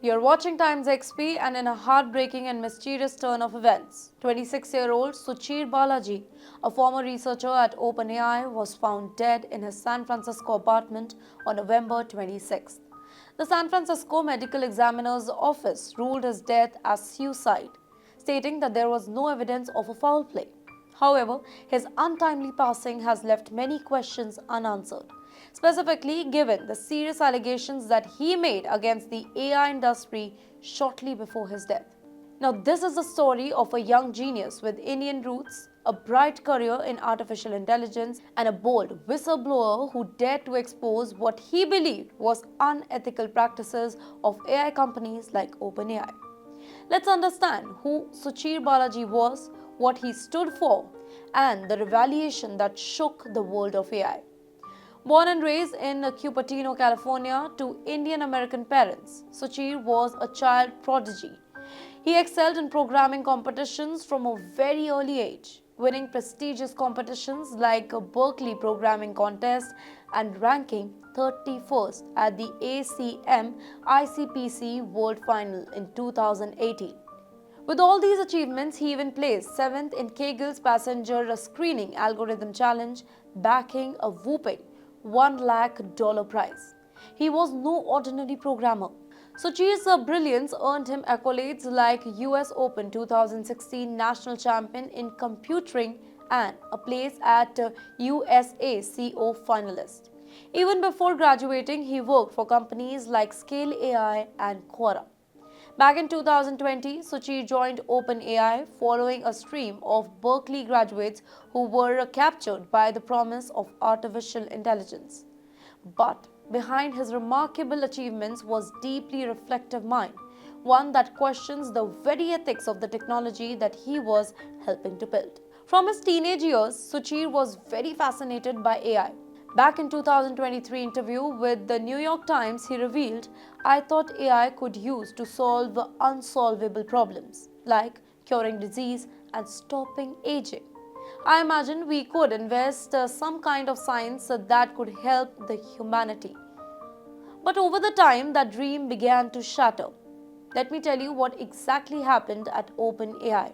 You're watching Times XP, and in a heartbreaking and mysterious turn of events, 26-year-old Suchir Balaji, a former researcher at OpenAI, was found dead in his San Francisco apartment on November 26th. The San Francisco Medical Examiner's Office ruled his death as suicide, stating that there was no evidence of a foul play. However, his untimely passing has left many questions unanswered, specifically given the serious allegations that he made against the AI industry shortly before his death. Now, this is the story of a young genius with Indian roots, a bright career in artificial intelligence, and a bold whistleblower who dared to expose what he believed was unethical practices of AI companies like OpenAI. Let's understand who Suchir Balaji was, what he stood for, and the revelation that shook the world of AI. Born and raised in Cupertino, California, to Indian American parents, Suchir was a child prodigy. He excelled in programming competitions from a very early age, winning prestigious competitions like a Berkeley Programming Contest and ranking 31st at the ACM ICPC World Final in 2018. With all these achievements, he even placed 7th in Kagel's passenger screening algorithm challenge, backing a whopping $1 lakh prize. He was no ordinary programmer. Suchir's brilliance earned him accolades like US Open 2016 National Champion in Computing and a place at USACO finalist. Even before graduating, he worked for companies like Scale AI and Quora. Back in 2020, Suchir joined OpenAI following a stream of Berkeley graduates who were captured by the promise of artificial intelligence. But behind his remarkable achievements was a deeply reflective mind, one that questions the very ethics of the technology that he was helping to build. From his teenage years, Suchir was very fascinated by AI. Back in 2023 interview with the New York Times, he revealed, "I thought AI could use to solve unsolvable problems, like curing disease and stopping aging. I imagine we could invest some kind of science that could help the humanity." But over the time, that dream began to shatter. Let me tell you what exactly happened at OpenAI.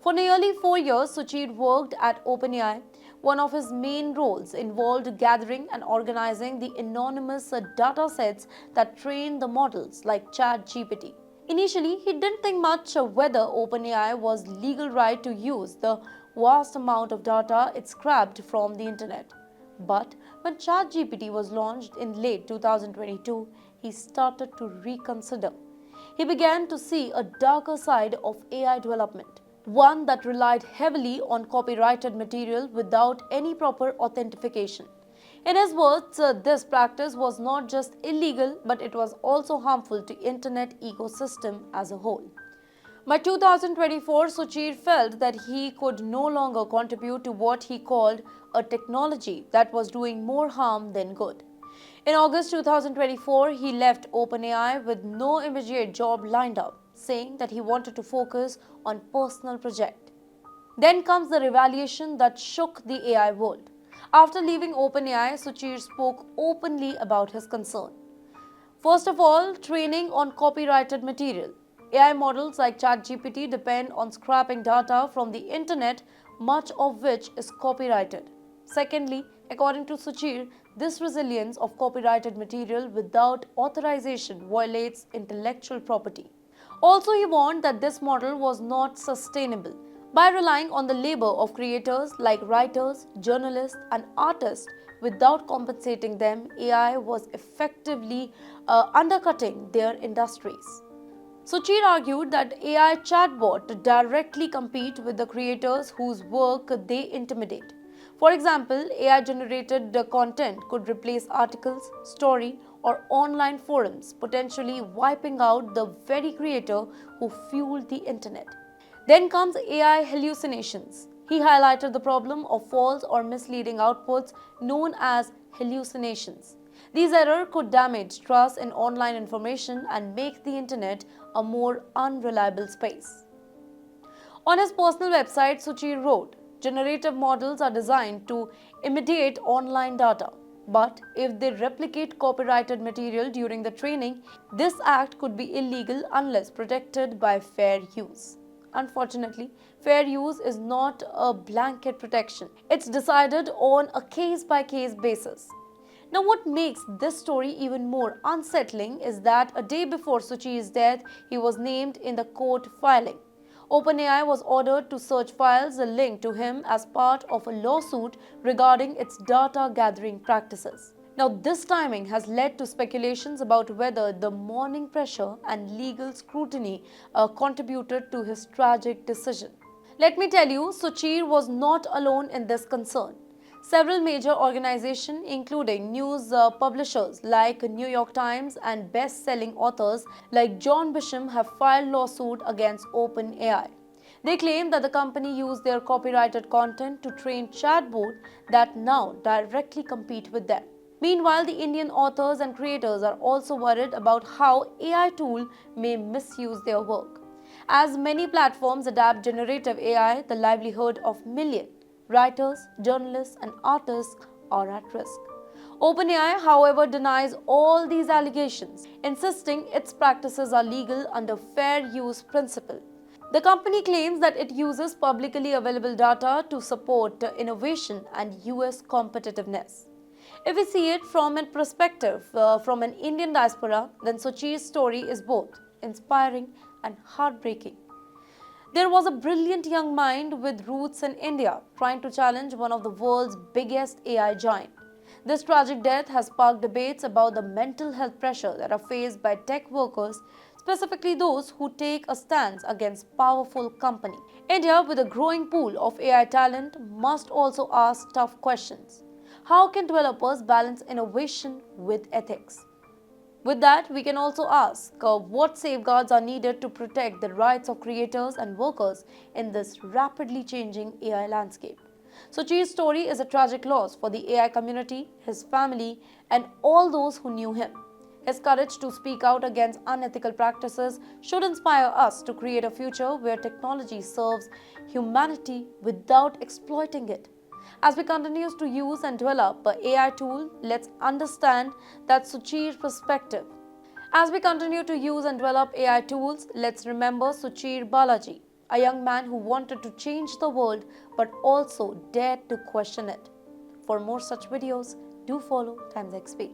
For nearly 4 years, Suchir worked at OpenAI. One of his main roles involved gathering and organizing the anonymous data sets that trained the models like ChatGPT. Initially, he didn't think much of whether OpenAI was legal right to use the vast amount of data it scrapped from the internet. But when ChatGPT was launched in late 2022, he started to reconsider. He began to see a darker side of AI development, one that relied heavily on copyrighted material without any proper authentication. In his words, this practice was not just illegal, but it was also harmful to the internet ecosystem as a whole. By 2024, Suchir felt that he could no longer contribute to what he called a technology that was doing more harm than good. In August 2024, he left OpenAI with no immediate job lined up, saying that he wanted to focus on personal project. Then comes the revelation that shook the AI world. After leaving OpenAI, Suchir spoke openly about his concern. First of all, training on copyrighted material. AI models like ChatGPT depend on scraping data from the internet, much of which is copyrighted. Secondly, according to Suchir, this resilience of copyrighted material without authorization violates intellectual property. Also, he warned that this model was not sustainable. By relying on the labor of creators like writers, journalists, and artists without compensating them, AI was effectively undercutting their industries. Suchir argued that AI chatbot directly compete with the creators whose work they intimidate. For example, AI-generated content could replace articles, story, or online forums, potentially wiping out the very creator who fueled the internet. Then comes AI hallucinations. He highlighted the problem of false or misleading outputs known as hallucinations. These errors could damage trust in online information and make the internet a more unreliable space. On his personal website, Suchir wrote, "Generative models are designed to imitate online data. But if they replicate copyrighted material during the training, this act could be illegal unless protected by fair use. Unfortunately, fair use is not a blanket protection. It's decided on a case by case basis. Now, what makes this story even more unsettling is that a day before Suchir's death, he was named in the court filing. OpenAI was ordered to search files linked to him as part of a lawsuit regarding its data gathering practices. Now, this timing has led to speculations about whether the morning pressure and legal scrutiny contributed to his tragic decision. Let me tell you, Suchir was not alone in this concern. Several major organizations, including news publishers like New York Times and best-selling authors like John Bisham, have filed lawsuit against OpenAI. They claim that the company used their copyrighted content to train chatbots that now directly compete with them. Meanwhile, the Indian authors and creators are also worried about how AI tools may misuse their work. As many platforms adapt generative AI, the livelihood of millions writers, journalists, and artists are at risk. OpenAI, however, denies all these allegations, insisting its practices are legal under fair use principle. The company claims that it uses publicly available data to support innovation and US competitiveness. If we see it from a perspective from an Indian diaspora, then Suchir's story is both inspiring and heartbreaking. There was a brilliant young mind with roots in India trying to challenge one of the world's biggest AI giants. This tragic death has sparked debates about the mental health pressure that are faced by tech workers, specifically those who take a stance against powerful companies. India, with a growing pool of AI talent, must also ask tough questions. How can developers balance innovation with ethics? With that, we can also ask what safeguards are needed to protect the rights of creators and workers in this rapidly changing AI landscape. Suchir's story is a tragic loss for the AI community, his family, and all those who knew him. His courage to speak out against unethical practices should inspire us to create a future where technology serves humanity without exploiting it. As we continue to use and develop an AI tool, let's understand that Suchir's perspective. As we continue to use and develop AI tools, let's remember Suchir Balaji, a young man who wanted to change the world but also dared to question it. For more such videos, do follow TimesXP.